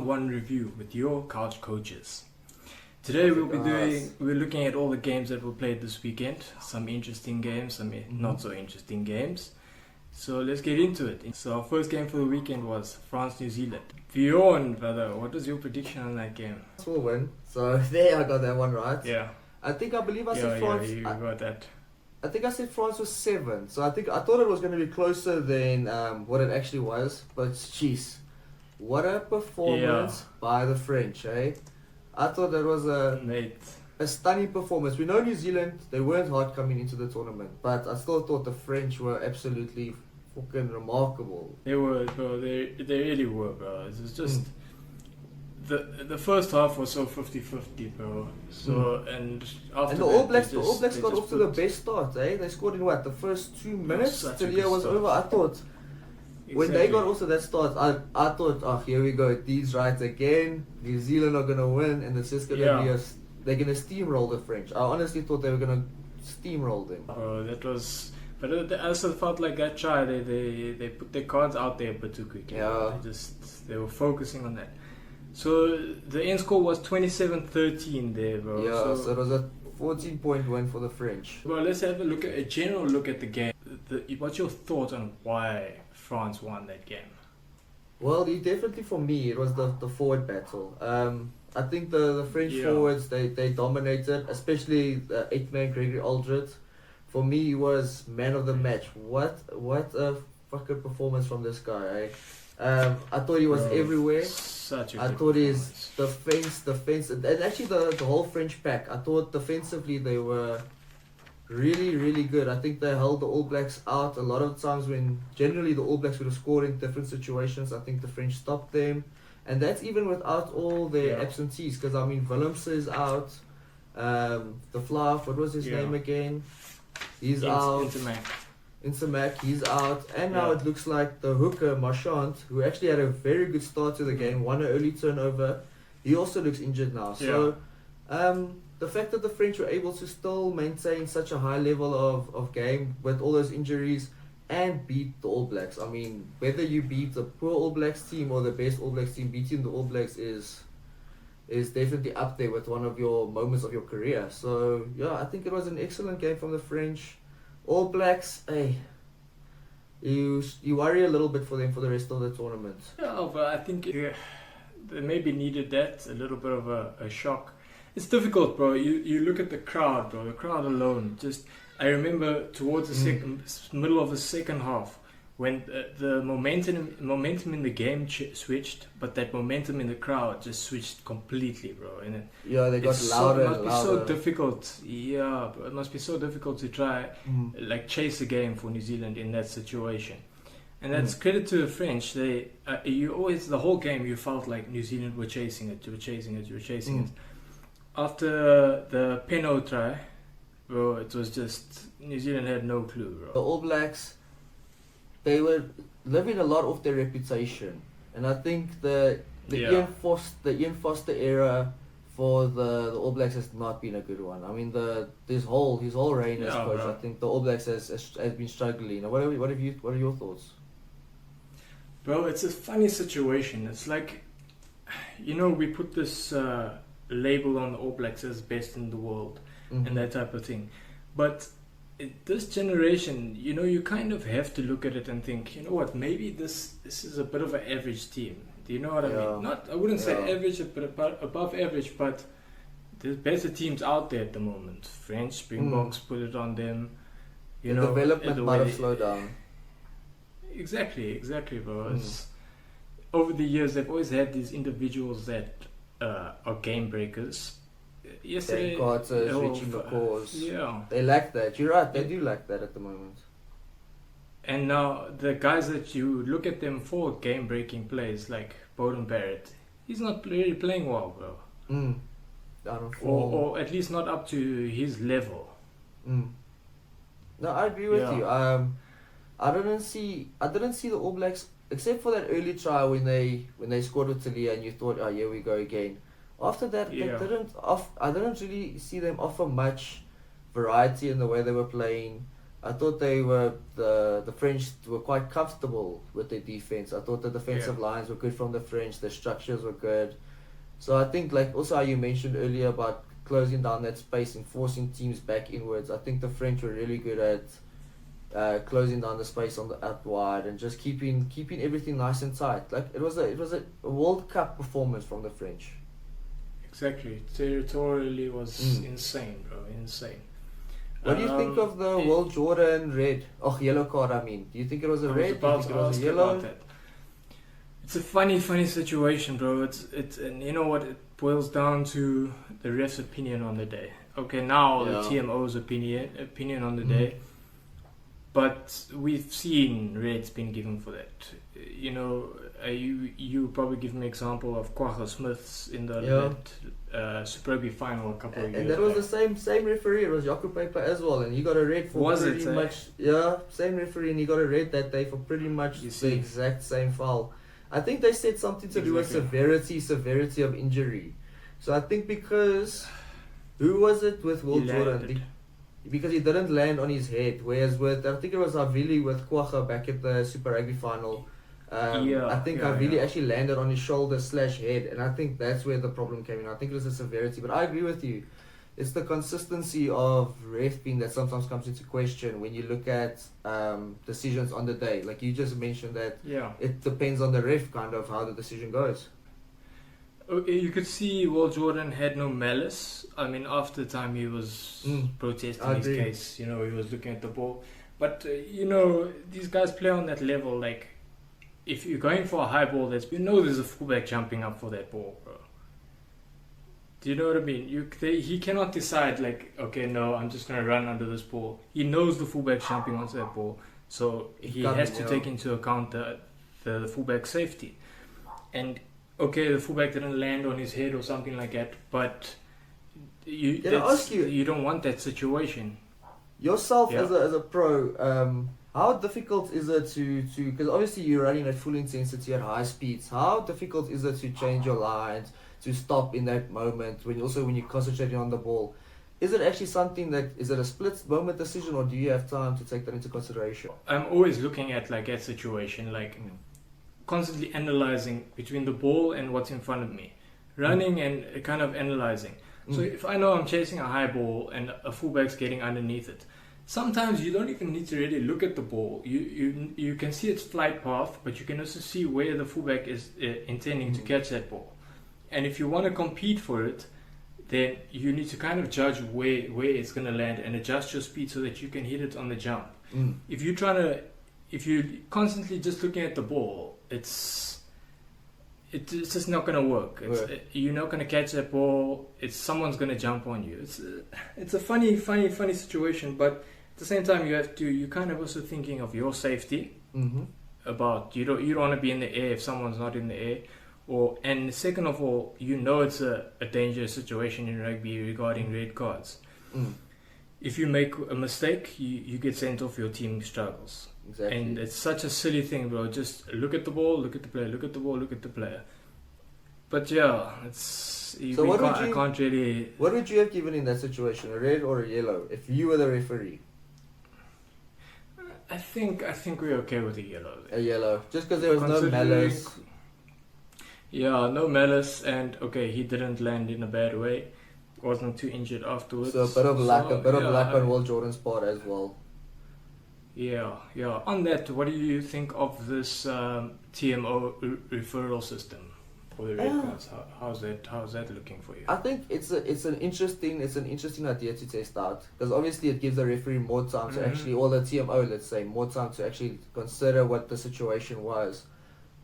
one review with your couch coaches. Today we're looking at all the games that were played this weekend. Some interesting games, some not so interesting games. So let's get into it. So our first game for the weekend was France-New Zealand. Bjorn, brother, what was your prediction on that game? France will win. So there I got that one right. Yeah. I believe I said France. Yeah, you got that. I think I said France was 7. So I thought it was going to be closer than what it actually was. But jeez, what a performance by the French, eh? I thought that was a stunning performance. We know New Zealand, they weren't hard coming into the tournament, but I still thought the French were absolutely fucking remarkable. They were, bro. They really were, bro. It was just the first half was so 50-50, bro. So and after the All Blacks got off to the best start, eh? They scored in the first 2 minutes till the year was over. I thought. When they got also that start, I thought, oh, here we go, these rights again. New Zealand are gonna win, and it's just gonna be they're gonna steamroll the French. I honestly thought they were gonna steamroll them. Oh, that was, but I also felt like that try they put their cards out there a bit too quickly. Yeah, they were focusing on that. So the end score was 27-13 there, bro. Yeah, so it was a 14-point win for the French. Well, let's have a general look at the game. What's your thoughts on why France won that game? Well, definitely for me, it was the forward battle. I think the French forwards, they dominated, especially 8-man Gregory Aldred. For me, he was man of the match. What a fucking performance from this guy, eh? I thought he was everywhere. I thought his defense, and actually the whole French pack, I thought defensively they were really, really good. I think they held the All Blacks out a lot of times when generally the All Blacks would have scored in different situations. I think the French stopped them, and that's even without all their absentees. Because I mean, Willemse is out. The Fluff, what was his name again? He's out. Intermac, he's out, and now it looks like the hooker Marchand, who actually had a very good start to the game, won an early turnover. He also looks injured now. So, the fact that the French were able to still maintain such a high level of game with all those injuries and beat the All Blacks. I mean, whether you beat the poor All Blacks team or the best All Blacks team, beating the All Blacks is definitely up there with one of your moments of your career. So, yeah, I think it was an excellent game from the French. All Blacks, hey, you worry a little bit for them for the rest of the tournament. Yeah, but I think they maybe needed that, a little bit of a shock. It's difficult, bro. You look at the crowd, bro. The crowd alone. I remember towards the middle of the second half when the momentum in the game switched, but that momentum in the crowd just switched completely, bro. And they got louder. It must be so difficult. Yeah, it must be so difficult to try chase a game for New Zealand in that situation. And that's credit to the French. They you always the whole game you felt like New Zealand were chasing it. After the penalty try, bro, it was just New Zealand had no clue, bro. The All Blacks, they were living a lot off their reputation, and I think the Ian Foster era for the All Blacks has not been a good one. I mean, his whole reign as coach, bro. I think the All Blacks has been struggling. Now, what are your thoughts? Bro, it's a funny situation. It's like, we put this label on the All Blacks as best in the world and that type of thing, but this generation, you kind of have to look at it and think, you know what, maybe this is a bit of an average team. Do you know what I mean? I wouldn't say average, but above average, but there's better teams out there at the moment. French, Springboks put it on them. The development might have slowed down. Exactly, bro. Over the years, they've always had these individuals that are game breakers. Yesterday, Carter's, Richie McCaws. They lack that. You're right. They do lack that at the moment. And now the guys that you look at them for game-breaking plays, like Bowden Barrett, he's not really playing well, bro. Or at least not up to his level. No, I agree with you. I didn't see the All Blacks except for that early try when they scored with Talia, and you thought, oh, here we go again. After that, I didn't really see them offer much variety in the way they were playing. I thought the French were quite comfortable with their defense. I thought the defensive lines were good from the French. The structures were good. So I think, like also how you mentioned earlier about closing down that space and forcing teams back inwards, I think the French were really good at closing down the space on the out wide and just keeping everything nice and tight. Like it was a World Cup performance from the French. Exactly. Territorially was insane, bro. Insane. What do you think of the Will Jordan red? Oh, yellow card, I mean. Do you think it was a red? Do you think it was a yellow? It's a funny situation, bro. It's and you know what? It boils down to the ref's opinion on the day. Okay, now the TMO's opinion on the day. But we've seen reds being given for that. You know, you probably give me an example of Kwagga Smith's in the Super Rugby final a couple of years ago. And that was the same referee. It was Jaco Paper as well, and he got a red for pretty much. Yeah, same referee, and he got a red that day for pretty much the exact same foul. I think they said something to do with severity of injury. So I think because who was it with Will Jordan? Because he didn't land on his head, whereas with I think it was Havili with Kwagga back at the Super Rugby final. I think Havili actually landed on his shoulder/head, and I think that's where the problem came in. I think it was the severity, but I agree with you. It's the consistency of refing that sometimes comes into question when you look at decisions on the day. Like you just mentioned that it depends on the ref kind of how the decision goes. You could see Will Jordan had no malice. I mean, after the time he was protesting his case, you know, he was looking at the ball. But, you know, these guys play on that level. Like, if you're going for a high ball, there's a fullback jumping up for that ball, bro. Do you know what I mean? He cannot decide, like, okay, no, I'm just going to run under this ball. He knows the fullback's jumping onto that ball. So he has to take into account the fullback's safety. And okay, the fullback didn't land on his head or something like that, but you don't want that situation. Yourself as a pro, how difficult is it to because obviously you're running at full intensity at high speeds. How difficult is it to change your lines, to stop in that moment when you're concentrating on the ball? Is it actually something is it a split moment decision, or do you have time to take that into consideration? I'm always looking at like that situation, like constantly analyzing between the ball and what's in front of me, running and kind of analyzing. So if I know I'm chasing a high ball and a fullback's getting underneath it, sometimes you don't even need to really look at the ball. You can see its flight path, but you can also see where the fullback is intending to catch that ball. And if you want to compete for it, then you need to kind of judge where it's going to land and adjust your speed so that you can hit it on the jump. If you're constantly just looking at the ball, it's just not going to work. You're not going to catch that ball. Someone's going to jump on you. It's a funny situation, but at the same time you're kind of also thinking of your safety. About you don't want to be in the air if someone's not in the air, and second of all, you know it's a dangerous situation in rugby regarding red cards. If you make a mistake, you get sent off, your team struggles. Exactly. And it's such a silly thing, bro. Just look at the ball, look at the player, look at the ball, look at the player. But yeah, I can't really. What would you have given in that situation, a red or a yellow, if you were the referee? I think we're okay with a yellow. A yellow, just because there was no malice. Yeah, no malice, and okay, he didn't land in a bad way. Wasn't too injured afterwards. So a bit of luck on Will Jordan's part as well. Yeah. On that, what do you think of this TMO referral system for the red cards? How's that looking for you? I think it's an interesting idea to test out, because obviously it gives the referee more time to actually, or the TMO, let's say, more time to actually consider what the situation was.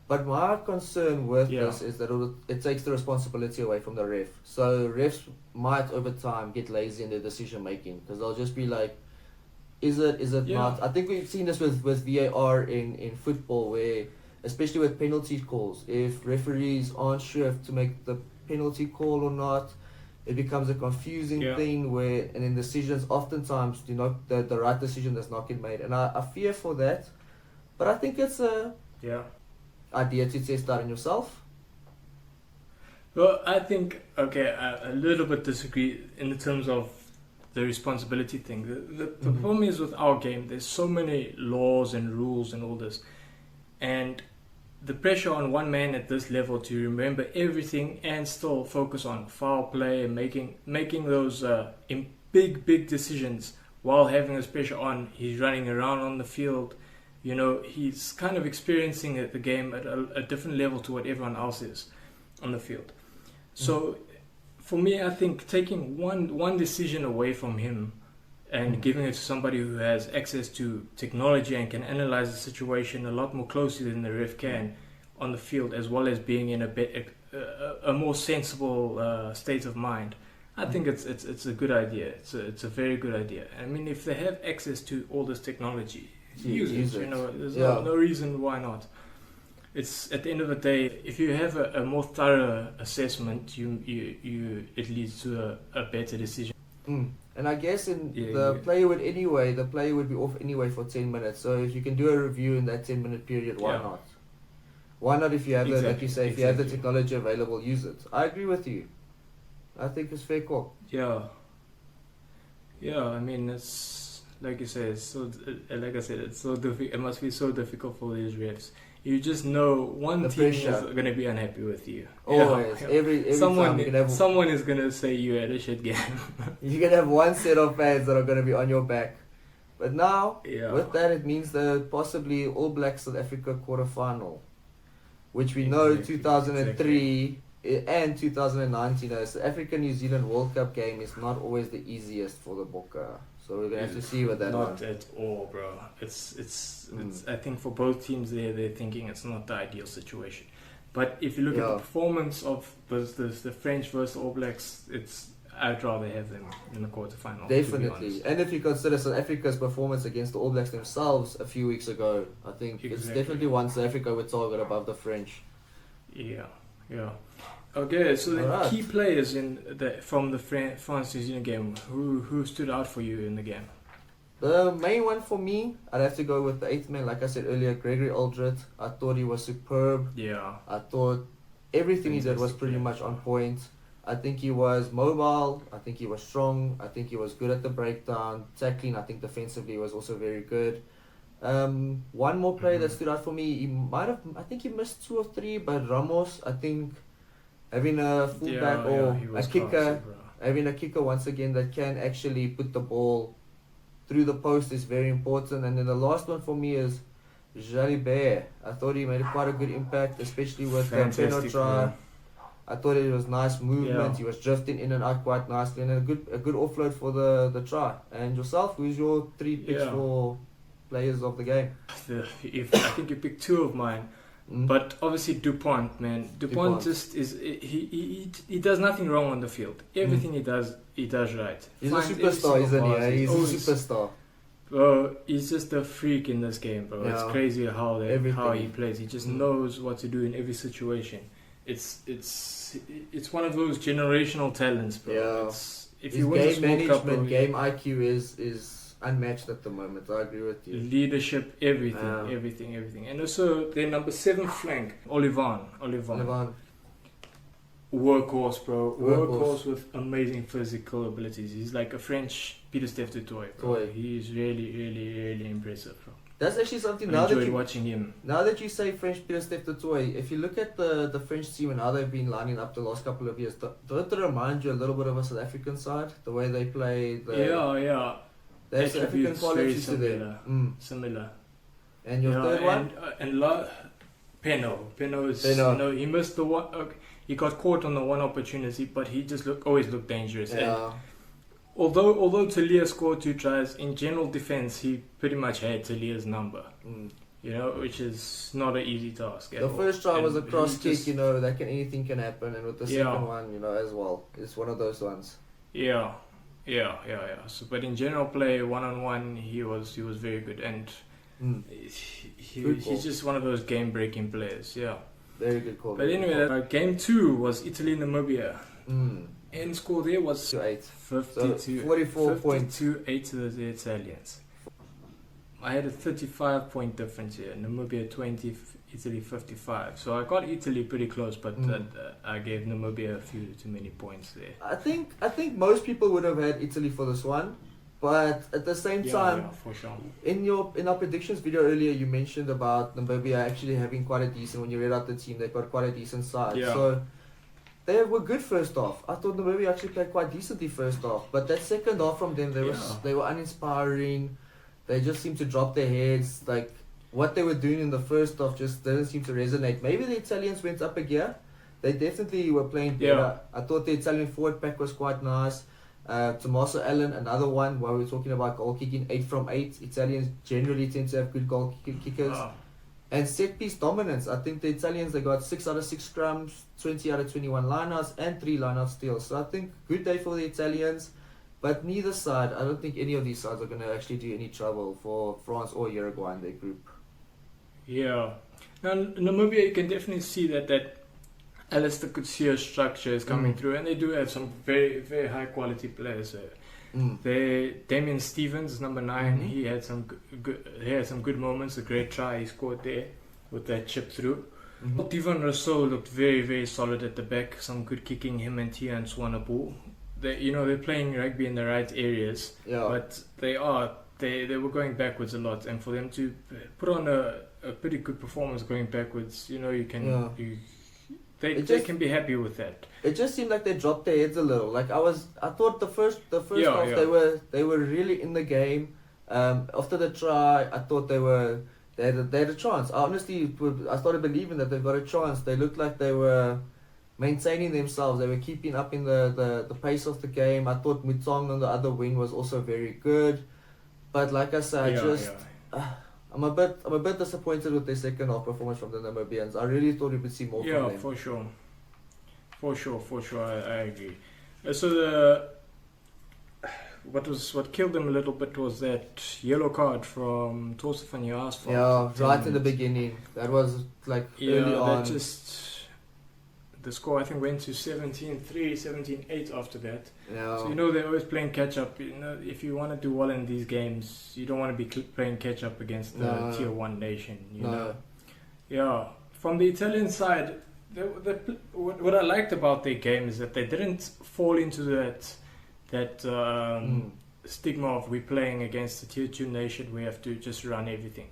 But my concern with this is that it takes the responsibility away from the ref. So refs might over time get lazy in their decision making, because they'll just be like, is it not? I think we've seen this with VAR in football, where especially with penalty calls, if referees aren't sure if to make the penalty call or not, it becomes a confusing thing and then decisions oftentimes the right decision does not get made, and I fear for that. But I think it's a idea to test out in yourself. Well, I think a little bit disagree in the terms of the responsibility thing. The problem is with our game, there's so many laws and rules and all this. And the pressure on one man at this level to remember everything and still focus on foul play and making those big decisions while having this pressure on. He's running around on the field. You know, he's kind of experiencing the game at a different level to what everyone else is on the field. So for me, I think taking one decision away from him and giving it to somebody who has access to technology and can analyze the situation a lot more closely than the ref can on the field, as well as being in a more sensible state of mind, I think it's a good idea. It's a very good idea. I mean, if they have access to all this technology, use it. You know, there's no reason why not. It's at the end of the day, if you have a more thorough assessment, it leads to a better decision. And I guess the player would be off anyway for 10 minutes. So if you can do a review in that 10-minute period, why not? Why not, if you have like you say, if you have the technology available, use it. I agree with you. I think it's fair call. Yeah. I mean, it's like you said. It's so like I said, it's so difficult. It must be so difficult for these refs. You just know one team is going to be unhappy with you. Always. Every someone is going to say you had a shit game. You're going to have one set of fans that are going to be on your back. But now, with that, it means the possibly All Black South Africa quarterfinal, which we know 2003 and 2019 as the African-New Zealand World Cup game is not always the easiest for the Bokke. So we're gonna have to see what that. Not at all, bro. It's. I think for both teams, they're thinking it's not the ideal situation. But if you look at the performance of the French versus All Blacks, I'd rather have them in the quarterfinal. Definitely, and if you consider South Africa's performance against the All Blacks themselves a few weeks ago, I think it's definitely one South Africa would target above the French. Yeah. Okay, so the key players from the France-New Zealand game, who stood out for you in the game? The main one for me, I'd have to go with the 8th man, like I said earlier, Gregory Aldred. I thought he was superb. Yeah. I thought everything he did was pretty much on point. I think he was mobile. I think he was strong. I think he was good at the breakdown. Tackling, I think defensively was also very good. One more player that stood out for me, I think he missed 2 or 3, but Ramos, I think having a fullback or a kicker, having a kicker once again that can actually put the ball through the post is very important. And then the last one for me is Jalibert. I thought he made quite a good impact, especially with the penalty try. I thought it was nice movement. He was drifting in and out quite nicely, and a good offload for the try. And yourself, who's your 3 picks for players of the game? I think you picked 2 of mine. But obviously Dupont, man. Dupont just is he does nothing wrong on the field. Everything he does right. He's a superstar, isn't he? He's a superstar. Bro, he's just a freak in this game, bro. It's crazy how he plays. He just knows what to do in every situation. It's one of those generational talents, bro. Yeah. If his you win game this World Cup, management, game IQ is unmatched at the moment. I agree with you. Leadership, everything. And also their number 7 flank, Olivan. Workhorse, bro. Workhorse with amazing physical abilities. He's like a French Pieter-Steph du Toit. He's really impressive, bro. That's actually something I enjoyed watching him. Now that you say French Pieter-Steph du Toit, if you look at the French team and how they've been lining up the last couple of years, don't they remind you a little bit of a South African side? The way they play. They have South African qualities to them. Similar. And your third one? Penno is, he missed the one. He got caught on the one opportunity, but he just always looked dangerous. Yeah. And although Talia scored 2 tries, in general defense, he pretty much had Talia's number. Which is not an easy task. The first try was a cross kick, anything can happen, and with the second one, as well, it's one of those ones. Yeah. So, but in general play, 1-on-1, he was very good, and he's just one of those game-breaking players. Yeah. Very good call. But anyway, game 2 was Italy-Namibia. End score there was 8. 52. So 44 points. 52-8 to the Italians. I had a 35-point difference here. Namibia 20, Italy 55. So I got Italy pretty close, but I gave Namibia a few too many points there. I think most people would have had Italy for this one, but at the same time, for sure. in our predictions video earlier, you mentioned about Namibia actually having quite a decent. When you read out the team, they got quite a decent side. Yeah. So they were good first half. I thought Namibia actually played quite decently first half, but that second half from them, they were uninspiring. They just seemed to drop their heads. Like what they were doing in the first half just didn't seem to resonate. Maybe the Italians went up a gear. They definitely were playing better. Yeah. I thought the Italian forward pack was quite nice. Tommaso Allen, another one, while we were talking about goal kicking, 8 from 8. Italians generally tend to have good goal kickers. And set piece dominance. I think the Italians, they got 6 out of 6 scrums, 20 out of 21 lineouts, and 3 lineout steals. So I think good day for the Italians. But neither side, I don't think any of these sides are going to actually do any trouble for France or Uruguay in their group. Yeah. Now, Namibia, you can definitely see that Alistair Coetzee structure is coming through, and they do have some very, very high quality players there. Damien Stevens, number 9, he had some good moments. A great try he scored there with that chip through. Divan Rousseau looked very, very solid at the back. Some good kicking, him and Tian Swanepoel. They're playing rugby in the right areas, but they were going backwards a lot, and for them to put on a pretty good performance going backwards, they can be happy with that. It just seemed like they dropped their heads a little. Like I thought the first half they were really in the game. After the try, I thought they had a chance. I started believing that they've got a chance. They looked like they were maintaining themselves. They were keeping up in the pace of the game. I thought Mutong on the other wing was also very good. But like I said, I'm a bit disappointed with their second half performance from the Namibians. I really thought we would see more from them. Yeah, for sure. I agree. So what killed them a little bit was that yellow card from Torse van Jaas. Yeah, right in the beginning. That was like early on. The score I think went to 17-3, 17-8 after that. Yeah. So they're always playing catch up. If you want to do well in these games, you don't want to be playing catch up against the tier 1 nation. You know. Yeah. From the Italian side, what I liked about their game is that they didn't fall into that stigma of we're playing against a tier 2 nation. We have to just run everything.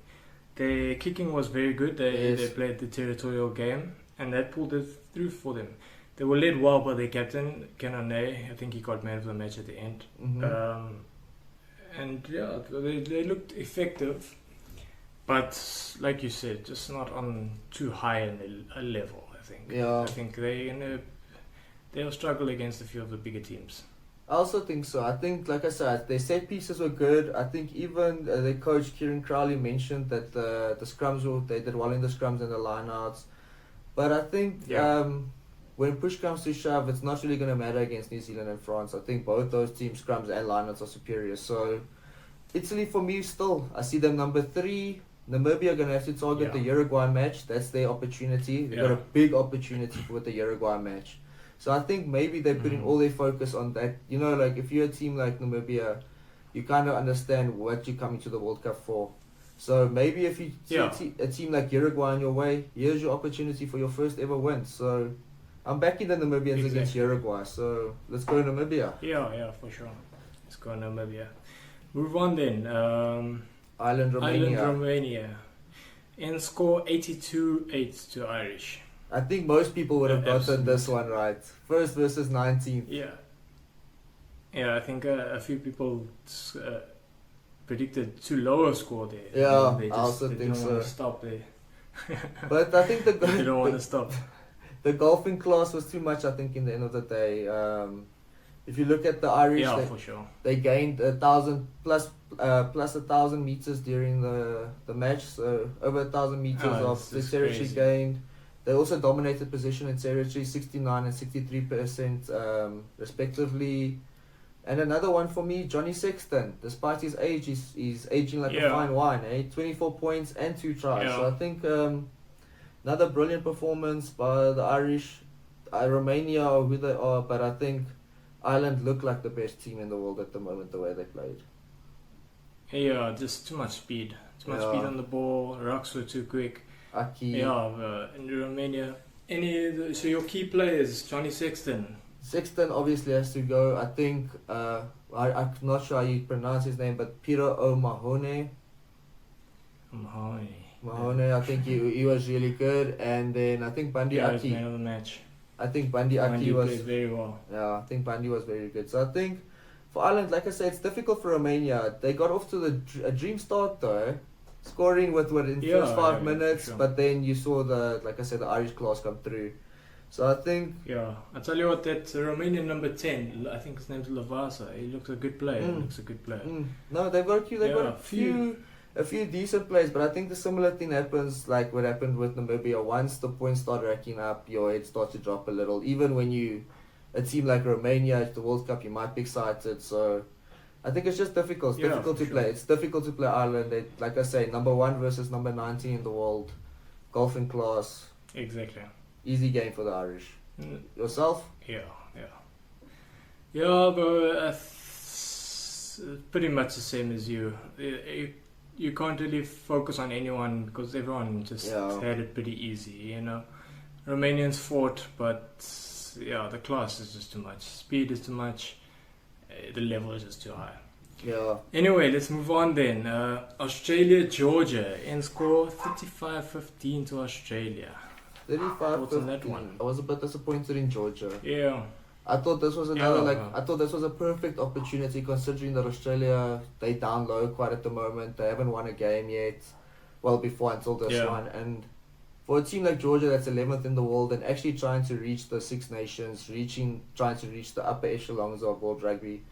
Their kicking was very good. They played the territorial game, and that pulled it through for them. They were led well by their captain, Kanane. I think he got man of the match at the end. And they looked effective, but like you said, just not on too high a level. I think. Yeah. I think they'll struggle against a few of the bigger teams. I also think so. I think, like I said, their set pieces were good. I think even their coach Kieran Crowley mentioned that the scrums they did well in the scrums and the lineouts. But I think when push comes to shove, it's not really going to matter against New Zealand and France. I think both those teams, scrums and lineouts, are superior. So Italy, for me, still, I see them number 3. Namibia are going to have to target the Uruguay match. That's their opportunity. They've got a big opportunity with the Uruguay match. So I think maybe they're putting all their focus on that. Like if you're a team like Namibia, you kind of understand what you're coming to the World Cup for. So maybe if you see a team like Uruguay on your way, here's your opportunity for your first ever win. So I'm backing the Namibians against Uruguay. So let's go Namibia. Yeah, for sure. Let's go Namibia. Move on then. Ireland, Romania. In score 82-8 to Irish. I think most people would have gotten this one right. First versus 19th. Yeah, I think a few people predicted too low a score there. Yeah, I also think so. They don't want to stop there. But I think they don't want to stop. The golfing class was too much, I think, in the end of the day. If you look at the Irish, for sure. They gained 1,000 plus 1,000 meters during the match. So over 1,000 meters of the territory gained. They also dominated position in territory, 69 and 63% respectively. And another one for me, Johnny Sexton. Despite his age, he's aging like a fine wine. 24 points and 2 tries. So I think another brilliant performance by the Irish. Romania are who they are, but I think Ireland look like the best team in the world at the moment, the way they played. Yeah, just too much speed. Too much speed on the ball. Rucks were too quick. Aki. Yeah, in Romania. So your key players, Johnny Sexton. Sexton obviously has to go. I think, I'm not sure how you pronounce his name, but Peter O'Mahony. Mahone, I think he was really good. And then I think Bandi Aki. Man of the match. I think Bandi Aki was played very well. Yeah, I think Bandi was very good. So I think for Ireland, like I said, it's difficult for Romania. They got off to a dream start though, scoring with in the first 5 minutes. Sure. But then you saw the Irish class come through. So I think I tell you what, that Romanian number 10, I think his name's Lavasa. He looks a good player. No, they've got a few decent players, but I think the similar thing happens like what happened with Namibia. Once the points start racking up, your head starts to drop a little. Even when a team like Romania at the World Cup, you might be excited. So I think it's just difficult. It's difficult to play. It's difficult to play Ireland. Like I say, number 1 versus number 19 in the world, golfing class. Exactly. Easy game for the Irish. Yourself? Yeah, but pretty much the same as you. You can't really focus on anyone because everyone just had it pretty easy, you know. Romanians fought, but the class is just too much. Speed is too much. The level is just too high. Yeah. Anyway, let's move on then. Australia, Georgia. End score 35-15 to Australia. 35-15. On that one? I was a bit disappointed in Georgia. Yeah. I thought this was I thought this was a perfect opportunity considering that Australia, they down low quite at the moment. They haven't won a game yet. Well, before until this one. And for a team like Georgia that's 11th in the world and actually trying to reach the Six Nations, trying to reach the upper echelons of world rugby,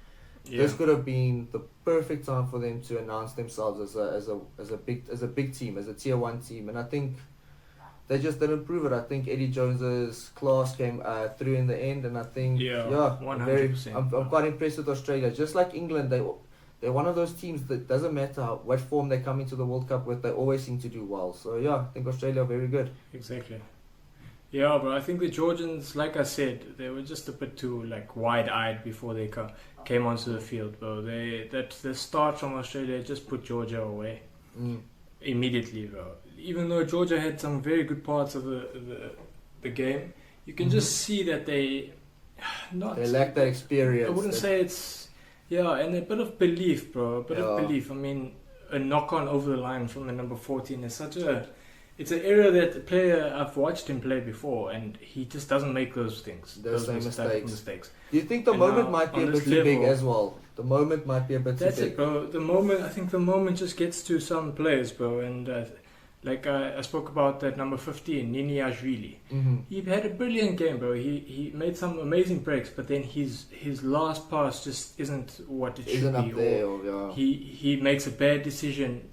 this could have been the perfect time for them to announce themselves as a big team, as a tier 1 team. And I think they just didn't prove it. I think Eddie Jones's class came through in the end, and I think 100%. I'm quite impressed with Australia. Just like England, they're one of those teams that doesn't matter what form they come into the World Cup with, they always seem to do well. So I think Australia are very good. Exactly. Yeah, but I think the Georgians, like I said, they were just a bit too wide-eyed before they came onto the field, bro. The start from Australia just put Georgia away immediately, bro. Even though Georgia had some very good parts of the game, you can just see that they lack that experience. I wouldn't say it's and a bit of belief, bro. A bit of belief. I mean, a knock on over the line from the number 14 is it's an area that the player, I've watched him play before, and he just doesn't make those things. Those mistakes. Do you think the moment might be a bit too big as well? The moment might be a bit too big. That's it, bro. I think the moment just gets to some players, bro, and I spoke about that number 15, Niniashvili. He had a brilliant game, bro. He made some amazing breaks, but then his last pass just isn't what it should be. He makes a bad decision,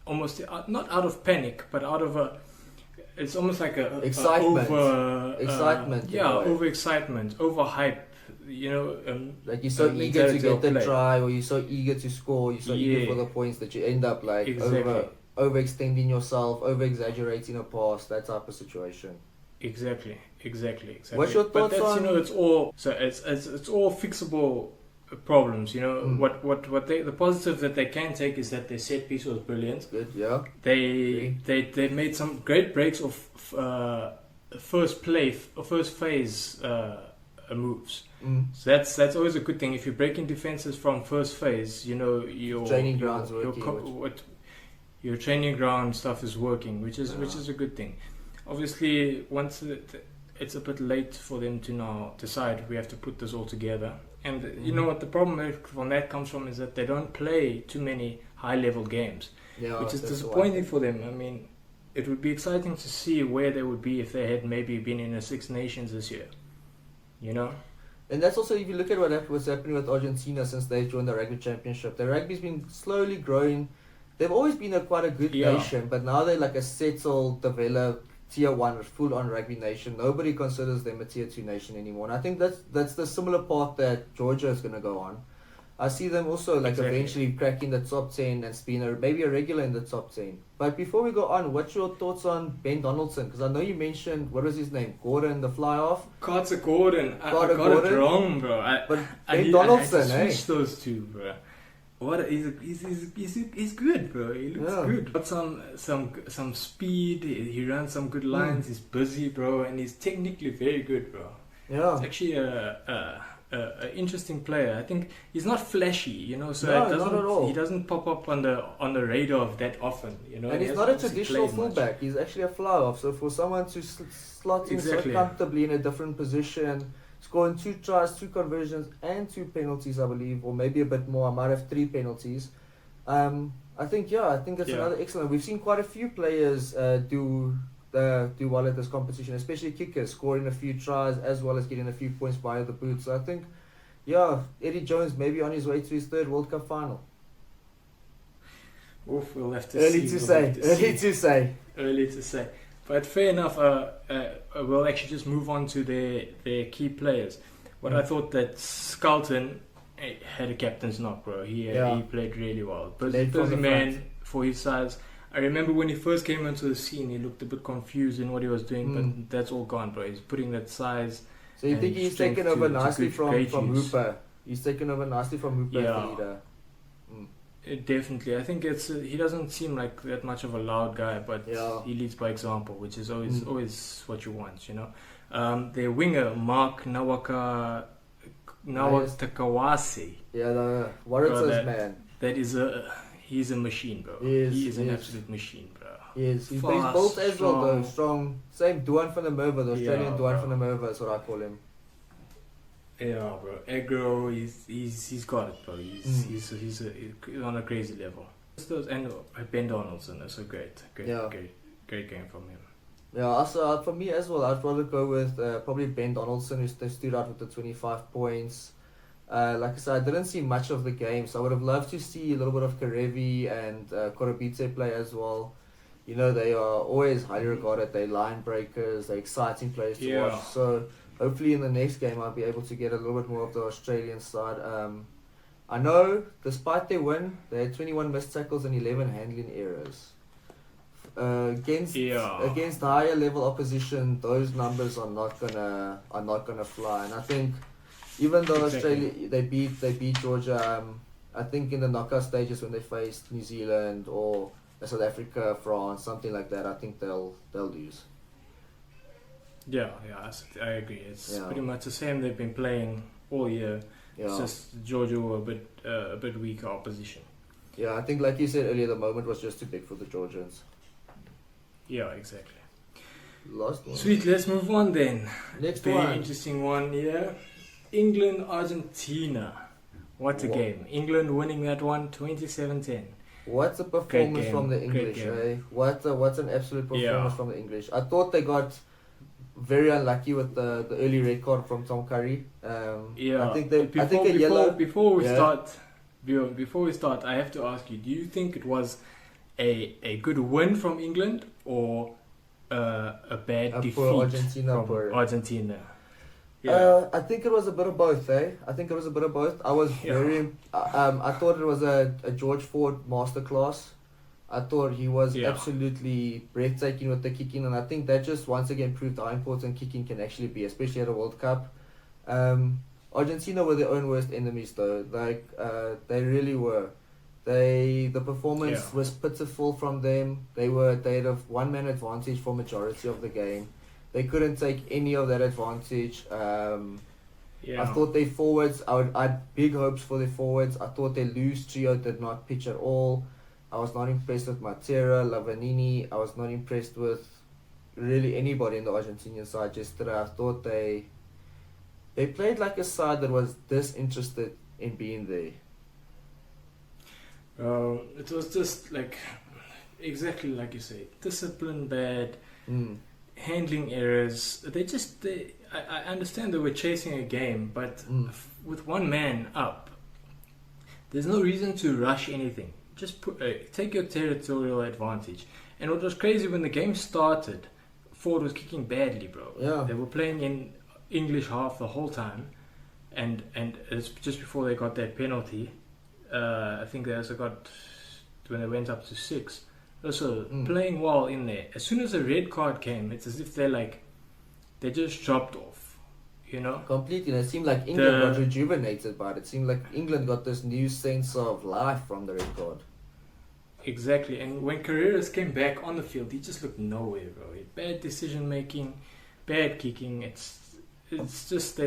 almost not out of panic, but out of it's almost like excitement. Overexcitement, overhype. You know, like you're so eager to get the try, or you're so eager to score, you're so eager for the points that you end up overextending yourself, over-exaggerating a pass, that type of situation. Exactly. What's your thoughts on? It's all fixable problems. You know, the positive that they can take is that their set piece was brilliant. Good, yeah. They made some great breaks of first phase moves. So that's always a good thing. If you're breaking defenses from first phase, you know your training grounds working. Your training ground stuff is working, which is a good thing. Obviously, once it's a bit late for them to now decide we have to put this all together. And you know what the problem from that comes from is that they don't play too many high-level games, which is disappointing for them. I mean, it would be exciting to see where they would be if they had maybe been in the Six Nations this year. You know? And that's also, if you look at what's happening with Argentina since they joined the Rugby Championship. The rugby's been slowly growing. They've always been quite a good nation, but now they're like a settled, developed, tier 1, full-on rugby nation. Nobody considers them a tier 2 nation anymore. And I think that's the similar path that Georgia is going to go on. I see them also eventually cracking the top 10 and being maybe a regular in the top 10. But before we go on, what's your thoughts on Ben Donaldson? Because I know you mentioned, what was his name? Gordon, the fly-off? Carter Gordon. I got it wrong, bro. Ben Donaldson, I switched those two, bro. He's good, bro. He looks good. Got some speed. He runs some good lines. He's busy, bro, and he's technically very good, bro. Yeah. It's actually a interesting player. I think he's not flashy, you know, so no, not at all. He doesn't pop up on the radar that often, you know. And he's not a traditional fullback. He's actually a fly-off. So for someone to slot in so comfortably in a different position, scoring 2 tries, 2 conversions, and 2 penalties, I believe, or maybe a bit more. I might have 3 penalties. I think it's another excellent. We've seen quite a few players do well at this competition, especially kickers, scoring a few tries as well as getting a few points via the boot. So I think, Eddie Jones maybe on his way to his 3rd World Cup final. Oof, we'll have to Early see. Early to say. But fair enough, we'll actually just move on to their key players. But I thought that Skelton had a captain's knock, bro. He played really well. Busy man for his size. I remember when he first came onto the scene, he looked a bit confused in what he was doing, but that's all gone, bro. He's putting that size. So you think he's taken over nicely from Hooper? He's taken over nicely from Hooper as the leader. Definitely. I think he doesn't seem like that much of a loud guy, but he leads by example, which is always what you want, you know. Their winger, Mark Nawatakawase. Yeah, the Warriors man. He's a machine, bro. He is an absolute machine, bro. Yes, he's built as well, though. Strong. Same Duan van der Merwe, the Australian Duan van der Merwe is what I call him. Yeah, bro. Aggro, he's got it, bro. He's on a crazy level. And Ben Donaldson, that's a great game from him. Yeah, so for me as well, I'd rather go with probably Ben Donaldson, who stood out with the 25 points. Like I said, I didn't see much of the game, so I would have loved to see a little bit of Karevi and Korobitse play as well. You know, they are always highly regarded. They're line breakers, they're exciting players to watch. So hopefully in the next game I'll be able to get a little bit more of the Australian side. I know, despite their win, they had 21 missed tackles and 11 handling errors. Against higher level opposition, those numbers are not gonna fly. And I think even though Australia they beat Georgia, I think in the knockout stages when they faced New Zealand or South Africa, France, something like that, I think they'll lose. Yeah, I agree. It's pretty much the same they've been playing all year. It's just Georgia were a bit weaker opposition. Yeah, I think like you said earlier, the moment was just too big for the Georgians. Yeah, exactly. Last one. Sweet, let's move on then. Very interesting one, yeah. England, Argentina. What a game. England winning that one 27-10. What's a performance from the English, eh? What's an absolute performance from the English. I thought they got very unlucky with the early red card from Tom Curry. I think a yellow. Before we start, I have to ask you: do you think it was a good win from England or a bad defeat from Argentina? Yeah. I think it was a bit of both, eh? I was very. I thought it was a George Ford masterclass. I thought he was absolutely breathtaking with the kicking, and I think that just once again proved how important kicking can actually be, especially at a World Cup. Argentina were their own worst enemies, though. Like they really were. The performance was pitiful from them. They had a one-man advantage for majority of the game. They couldn't take any of that advantage. I thought their forwards, I had big hopes for their forwards. I thought their loose trio did not pitch at all. I was not impressed with Matera, Lavanini. I was not impressed with really anybody in the Argentinian side yesterday. I thought they played like a side that was disinterested in being there. It was just like, exactly like you say, discipline bad. Handling errors. I understand they were chasing a game, but with one man up, there's no reason to rush anything. Just take your territorial advantage. And what was crazy, when the game started, Ford was kicking badly, bro. Yeah. They were playing in English half the whole time, and it's just before they got that penalty. I think they also got, when they went up to 6. Also playing well in there. As soon as the red card came, it's as if they just dropped off. you know. Completely. And it seemed like England got rejuvenated by it. It seemed like England got this new sense of life from the red card. Exactly. And when Carreras came back on the field, he just looked nowhere, bro. Bad decision making, bad kicking. It's just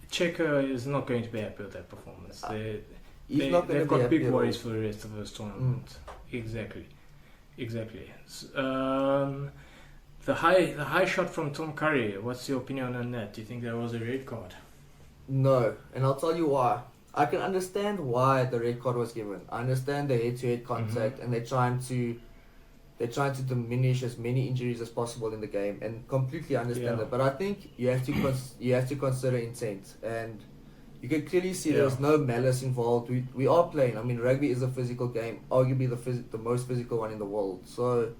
Checker is not going to be happy with that performance. They've got big worries for the rest of this tournament. Exactly. The high shot from Tom Curry. What's your opinion on that? Do you think that was a red card? No, and I'll tell you why. I can understand why the red card was given. I understand the head-to-head contact, and they're trying to diminish as many injuries as possible in the game, and completely understand that. But I think you have to consider intent, and you can clearly see there was no malice involved. We are playing. I mean, rugby is a physical game, arguably the most physical one in the world. So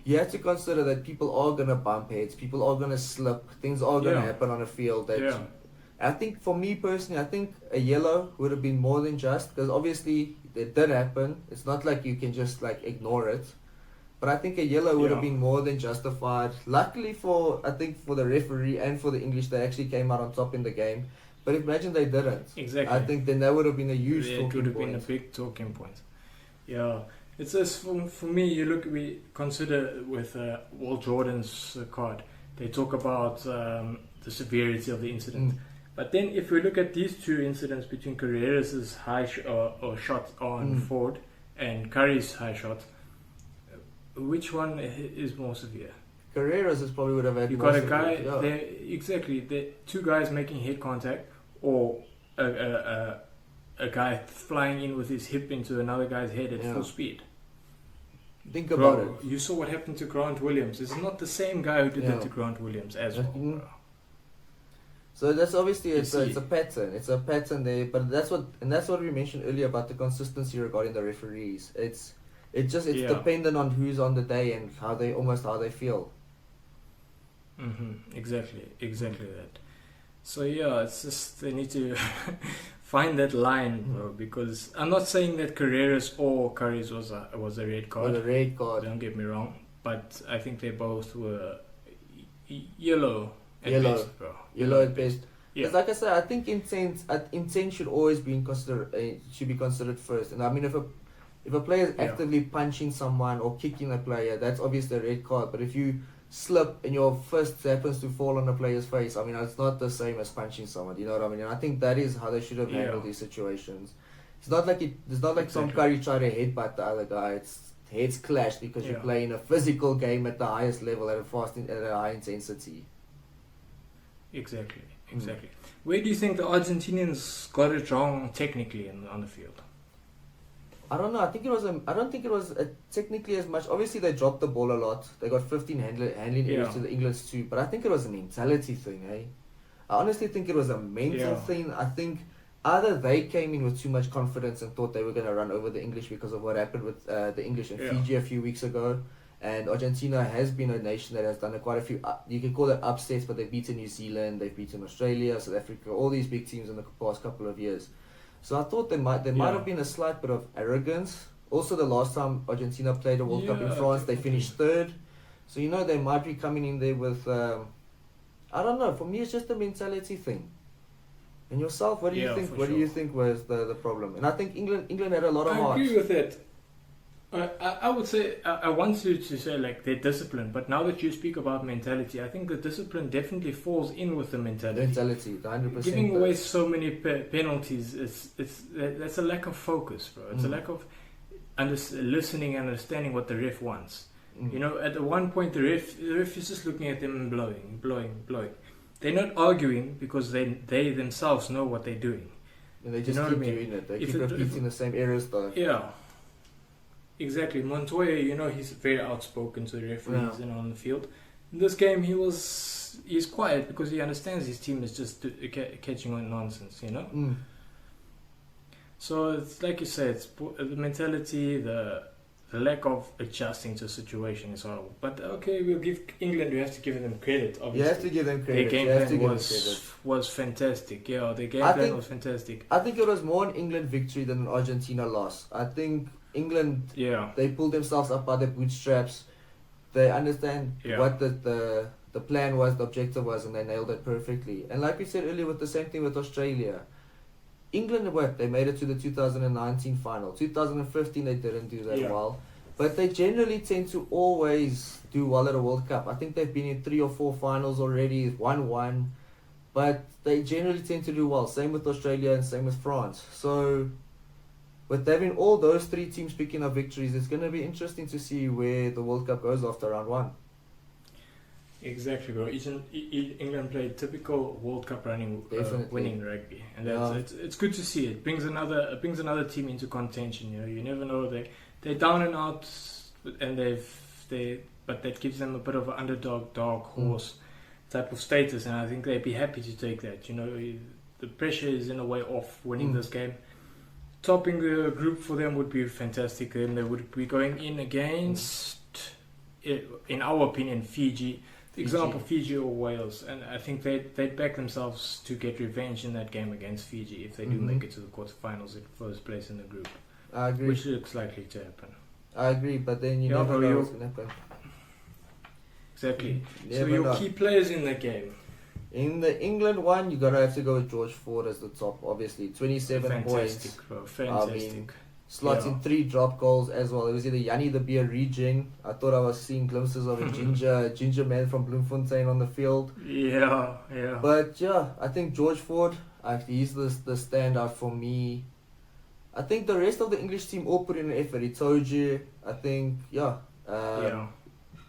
you have to consider that people are gonna bump heads, people are gonna slip, things are gonna happen on a field. I think for me personally, I think a yellow would have been more than just, because obviously it did happen. It's not like you can just like ignore it. But I think a yellow would have been more than justified. Luckily for the referee and for the English, they actually came out on top in the game. But imagine they didn't. Exactly. I think then that would have been a huge talking point. It would have been a big talking point. Yeah. It's just for me. We consider with Walt Jordan's card. They talk about the severity of the incident. But then if we look at these two incidents between Carreras' high shot on Ford and Curry's high shot, which one is more severe? Carreras is probably would have had. You got a guy there, exactly. The two guys making head contact, or a guy flying in with his hip into another guy's head at full speed. Think about it. You saw what happened to Grant Williams. It's not the same guy who did that to Grant Williams as well. So that's obviously it's a pattern. It's a pattern there, but that's what we mentioned earlier about the consistency regarding the referees. It's dependent on who's on the day and how they feel. Exactly that. So it's just they need to find that line, bro. Because I'm not saying that Carreras or Curry's was a red card. Was a red card. Don't get me wrong, but I think they both were yellow. Best, bro. Yellow at best. Because like I said, I think intent should always be considered first. And I mean, if a player is actively punching someone or kicking a player, that's obviously a red card. But if you slip and your fist happens to fall on a player's face, I mean, it's not the same as punching someone. You know what I mean? And I think that is how they should have handled these situations. It's not like Tom Curry tried to headbutt the other guy. It's heads clashed because you're playing a physical game at the highest level at a high intensity. Exactly. Where do you think the Argentinians got it wrong technically on the field? I don't know. I don't think it was technically as much. Obviously, they dropped the ball a lot. They got 15 handling errors to the English too. But I think it was a mentality thing, eh? I honestly think it was a mental thing. I think either they came in with too much confidence and thought they were going to run over the English because of what happened with the English in Fiji a few weeks ago. And Argentina has been a nation that has done quite a few, you can call it upsets, but they've beaten New Zealand, they've beaten Australia, South Africa, all these big teams in the past couple of years. So I thought there might have been a slight bit of arrogance. Also, the last time Argentina played a World Cup in France, they finished third. So, they might be coming in there with, I don't know, for me it's just a mentality thing. And yourself, what do you think? What do you think was the problem? And I think England had a lot of heart. I agree with it. I would say I want to say like their discipline, but now that you speak about mentality, I think the discipline definitely falls in with the mentality. The 100%. Giving away so many penalties, that's a lack of focus, bro. It's a lack of listening and understanding what the ref wants. At one point the ref is just looking at them and blowing. They're not arguing because they themselves know what they're doing. And they just keep doing it. They keep repeating the same errors though. Yeah. Exactly. Montoya, he's very outspoken to the referees and on the field. In this game, he's quiet because he understands his team is just catching on nonsense, So it's like you said, it's the mentality, the lack of adjusting to a situation is horrible. But okay, we'll give England. You have to give them credit. Obviously, you have to give them credit. Their game plan was fantastic. Yeah, their game plan was fantastic. I think it was more an England victory than an Argentina loss. I think England, they pulled themselves up by their bootstraps. They understand what the the plan was, the objective was, and they nailed it perfectly. And like we said earlier, with the same thing with Australia, England, they made it to the 2019 final. 2015 they didn't do that well, but they generally tend to always do well at a World Cup. I think they've been in 3 or 4 finals already, won one, but they generally tend to do well. Same with Australia and same with France. So with having all those 3 teams picking up victories, it's going to be interesting to see where the World Cup goes after round 1. Exactly, bro. England played typical World Cup winning rugby, and it's good to see. It brings another team into contention. You know, you never know, they're down and out, and but that gives them a bit of an underdog, dark horse type of status, and I think they'd be happy to take that. You know, the pressure is in a way off winning this game. Topping the group for them would be fantastic. Then they would be going in against, in our opinion, Fiji. Example, Fiji or Wales, and I think they'd back themselves to get revenge in that game against Fiji if they do make it to the quarterfinals at first place in the group. I agree. Which looks likely to happen. I agree, but then you never know what's going to happen. Exactly. So your key players in the game. In the England one, you gotta have to go with George Ford as the top, obviously. 27 points. Bro. Fantastic. I mean, slots in 3 drop goals as well. It was either Yanni the Beer Reading. I thought I was seeing glimpses of a ginger man from Bloemfontein on the field. Yeah. But yeah, I think George Ford, he's the standout for me. I think the rest of the English team all put in an effort. Itoje, I think,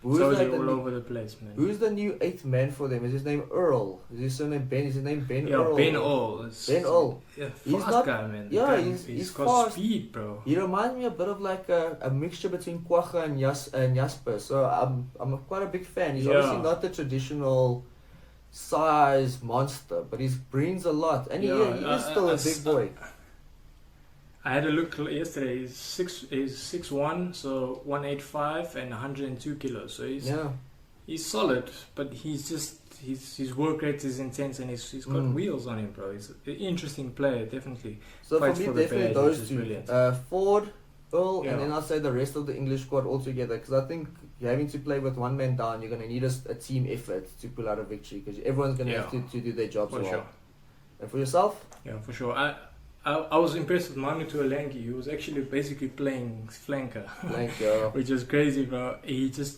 Who's all over the place, man. Who's the new 8th man for them? Is his name Earl? Is his surname Ben? Is his name Ben Earl? Ben Earl. Ben Earl. Yeah, he's fast guy, man. Yeah, he's got fast. Speed, bro. He reminds me a bit of like a mixture between Quagga and Jasper. So I'm quite a big fan. He's obviously not the traditional size monster, but he brings a lot, and he is still a big boy. I had a look yesterday. He's 6'1", so 185 and 102 kilos. So he's solid, but he's just his work rate is intense, and he's got wheels on him, bro. He's an interesting player, definitely. So for me, definitely those two, Ford, Earl, and then I'll say the rest of the English squad all together, because I think you're having to play with one man down. You're going to need a team effort to pull out a victory, because everyone's going to have to do their jobs well. Sure. And for yourself? Yeah, for sure. I was impressed with Manu Tuolangi. He was actually basically playing flanker, which is crazy, bro. He's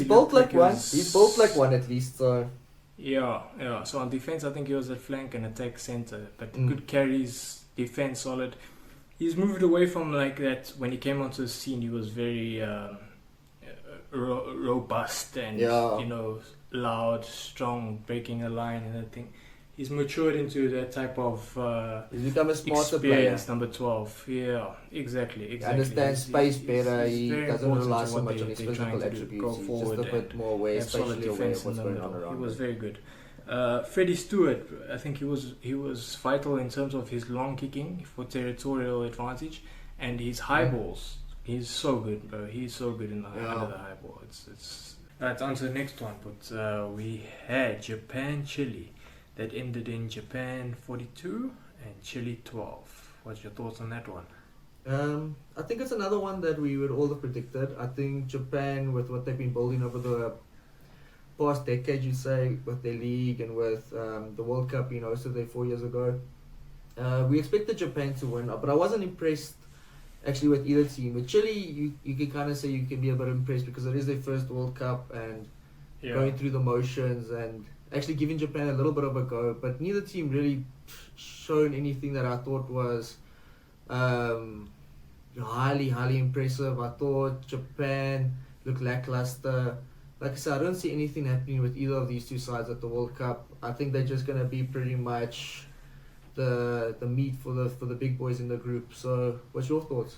built like one. He's built like one at least. So yeah. So on defense, I think he was at flank and attack center, but good carries, defense solid. He's moved away from like that. When he came onto the scene, he was very robust and loud, strong, breaking a line and everything. He's matured into that type of he's become a smarter experience player. Number 12. Yeah, exactly. He understands space better. He doesn't rely so much on his physical attributes. He's just a bit more aware, spatially aware of what's going on around him. He was very good. Freddie Stewart, I think he was vital in terms of his long kicking for territorial advantage, and his high balls. He's so good, bro. He's so good under the high ball. It's right, on to the next one. But we had Japan-Chile. That ended in Japan 42 and Chile 12. What's your thoughts on that one? I think it's another one that we would all have predicted. I think Japan, with what they've been building over the past decade, you'd say, with their league and with the World Cup being hosted there 4 years ago, we expected Japan to win, but I wasn't impressed actually with either team. With Chile, you can kind of say you can be a bit impressed because it is their first World Cup and going through the motions and actually giving Japan a little bit of a go, but neither team really shown anything that I thought was highly impressive. I thought Japan looked lackluster. Like I said, I don't see anything happening with either of these two sides at the World Cup. I think they're just going to be pretty much the meat for the big boys in the group. So what's your thoughts?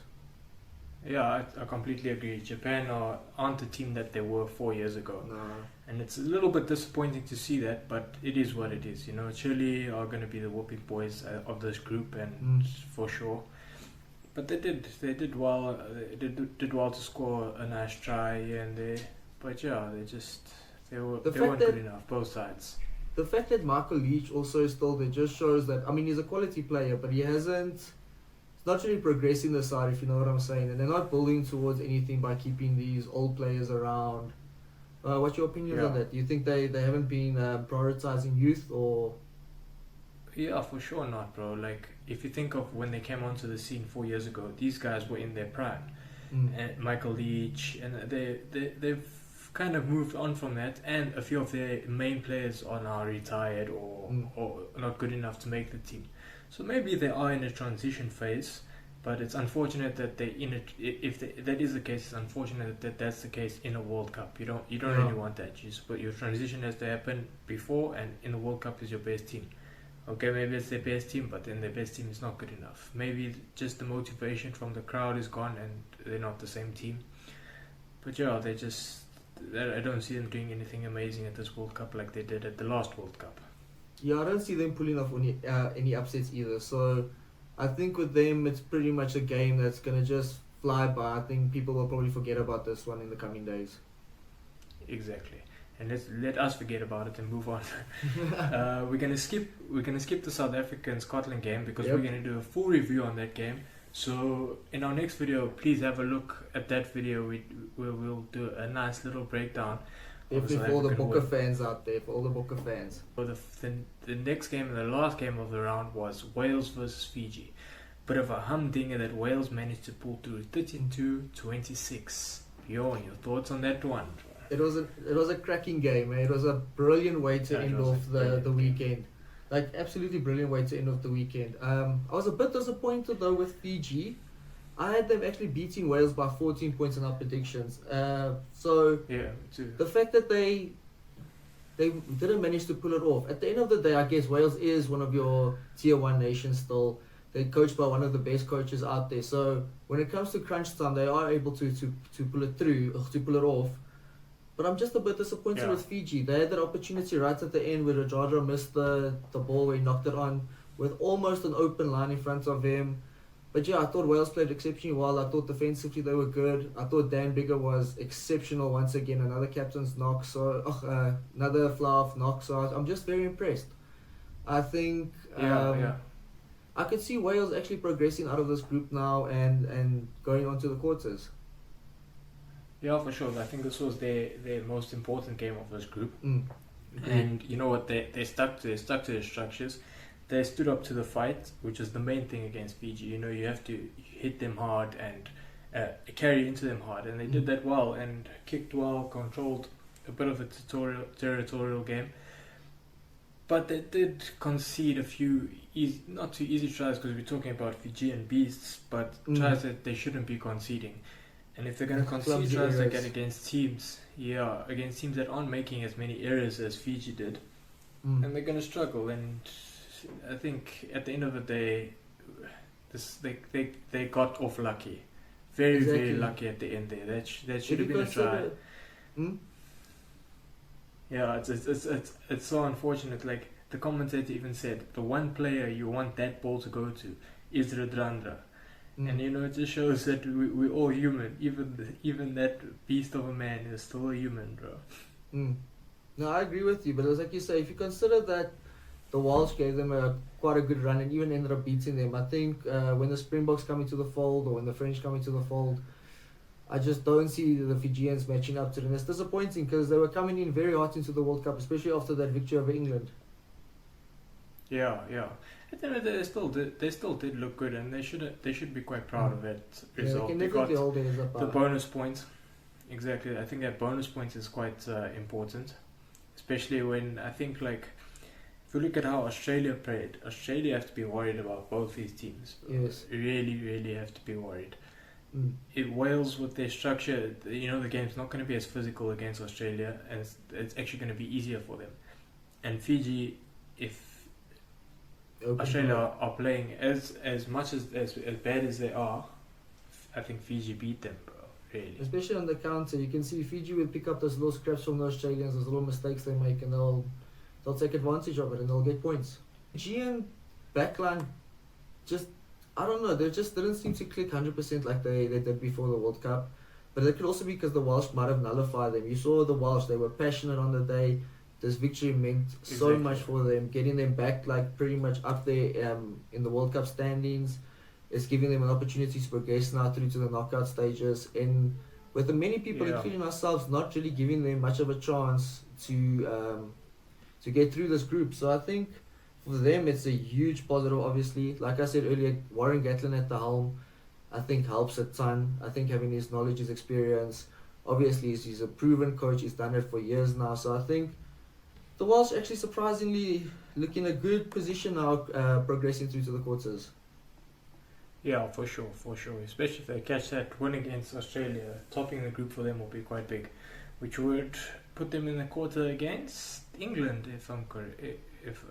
Yeah, I completely agree. Japan aren't the team that they were 4 years ago. No. And it's a little bit disappointing to see that, but it is what it is. You know, Chile are going to be the whooping boys of this group, and for sure. But they did well. They did well to score a nice try here and there. But yeah, they weren't good enough, both sides. The fact that Michael Leach also is still there just shows that, I mean, he's a quality player, but he hasn't. It's not really progressing the side, if you know what I'm saying. And they're not building towards anything by keeping these old players around. What's your opinion on that? Do you think they haven't been prioritizing youth or? Yeah, for sure not, bro. Like, if you think of when they came onto the scene 4 years ago, these guys were in their prime. And Michael Leach, and they've kind of moved on from that, and a few of their main players are now retired or not good enough to make the team. So maybe they are in a transition phase, but it's unfortunate that they in it. If that is the case, it's unfortunate that that's the case in a World Cup. You don't really want that. But your transition has to happen before, and in the World Cup is your best team. Okay, maybe it's their best team, but then their best team is not good enough. Maybe just the motivation from the crowd is gone and they're not the same team. But yeah, I don't see them doing anything amazing at this World Cup like they did at the last World Cup. Yeah, I don't see them pulling off any upsets either. So I think with them, it's pretty much a game that's going to just fly by. I think people will probably forget about this one in the coming days. Exactly. And let us forget about it and move on. We're gonna skip the South African Scotland game because we're gonna do a full review on that game. So in our next video, please have a look at that video. We'll do a nice little breakdown. Definitely for all the Bokke fans out there, for all the Bokke fans. So the next game and the last game of the round was Wales versus Fiji. Bit of a humdinger that Wales managed to pull through 32-26. Bjorn, your thoughts on that one? It was a cracking game, man. It was a brilliant way to end off the weekend. Like, absolutely brilliant way to end off the weekend. I was a bit disappointed, though, with Fiji. I had them actually beating Wales by 14 points in our predictions. So, yeah, too. The fact that they didn't manage to pull it off. At the end of the day, I guess Wales is one of your Tier 1 nations still. They're coached by one of the best coaches out there. So, when it comes to crunch time, they are able to pull it through, to pull it off. But I'm just a bit disappointed with Fiji. They had that opportunity right at the end where Rajadra missed the ball where he knocked it on with almost an open line in front of him. But yeah, I thought Wales played exceptionally well. I thought defensively they were good. I thought Dan Biggar was exceptional once again. Another captain's knock. So another fly-off knock. So I'm just very impressed. I think I could see Wales actually progressing out of this group now and going on to the quarters. Yeah, for sure. I think this was their most important game of this group. And you know what? They stuck to their structures. They stood up to the fight, which is the main thing against Fiji. You know, you have to hit them hard and carry into them hard. And they did that well and kicked well, controlled a bit of a territorial game. But they did concede a few not too easy tries because we're talking about Fijian beasts, but tries that they shouldn't be conceding. And if they're going to concede tries they get against teams that aren't making as many errors as Fiji did, and they're going to struggle. And I think at the end of the day, they got off lucky, very lucky at the end there. That should have been a try. Yeah, it's so unfortunate. Like the commentator even said, the one player you want that ball to go to is Rajadra. And you know, it just shows that we're all human. Even that beast of a man is still a human, bro. No, I agree with you. But it was like you say, if you consider that the Welsh gave them quite a good run and even ended up beating them, I think when the Springboks come into the fold or when the French come into the fold, I just don't see the Fijians matching up to them. It's disappointing because they were coming in very hot into the World Cup, especially after that victory over England. Yeah. At the end of the day, they still did look good, and they should be quite proud of that result. They got the bonus points. Exactly, I think that bonus points is quite important, especially when I think like if you look at how Australia played, Australia have to be worried about both these teams. Yes, really have to be worried. Wales with their structure, you know, the game's not going to be as physical against Australia, and it's actually going to be easier for them. And Fiji, if Australia are playing as much as bad as they are, I think Fiji beat them, bro. Really. Especially on the counter, you can see Fiji will pick up those little scraps from the Australians, those little mistakes they make, and they'll take advantage of it and they'll get points. Fijian backline, just I don't know, they just didn't seem to click 100% like they did before the World Cup. But it could also be because the Welsh might have nullified them. You saw the Welsh; they were passionate on the day. This victory meant so much for them, getting them back like pretty much up there in the World Cup standings. It's giving them an opportunity to progress now through to the knockout stages. In with the many people, Yeah. including ourselves, not really giving them much of a chance to get through this group. So I think for them it's a huge positive. Obviously, like I said earlier, Warren Gatlin at the helm, I think helps a ton. I think having his knowledge, his experience, obviously he's a proven coach. He's done it for years now. So I think the Welsh actually surprisingly look in a good position now, progressing through to the quarters. Yeah, for sure. Especially if they catch that win against Australia, topping the group for them will be quite big, which would put them in the quarter against England, if I'm correct. If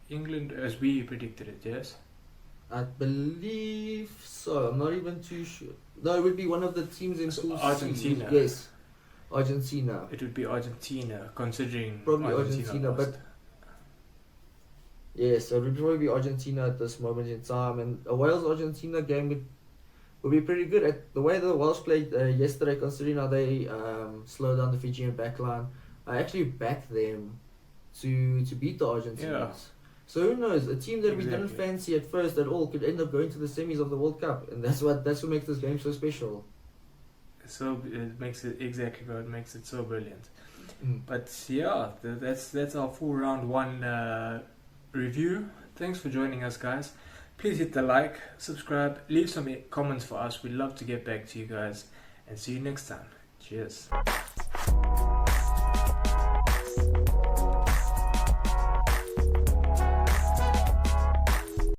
England, as we predicted it, yes. I believe so. I'm not even too sure. No, it would be one of the teams in Pool C. Argentina. Yes, Argentina. It would be Argentina, considering Probably Argentina, lost. but yes, it would probably be Argentina at this moment in time, and a Wales-Argentina game would be pretty good. At the way the Welsh played yesterday, considering how they slowed down the Fijian backline, I actually backed them to beat the Argentinians. Yeah. So who knows? A team that we Exactly. didn't fancy at first at all could end up going to the semis of the World Cup, and that's what makes this game so special. So it makes it exactly what makes it so brilliant. Mm. But yeah, that's our full round one review. Thanks for joining us, guys. Please hit the like, subscribe, leave some comments for us. We'd love to get back to you guys, and see you next time. Cheers.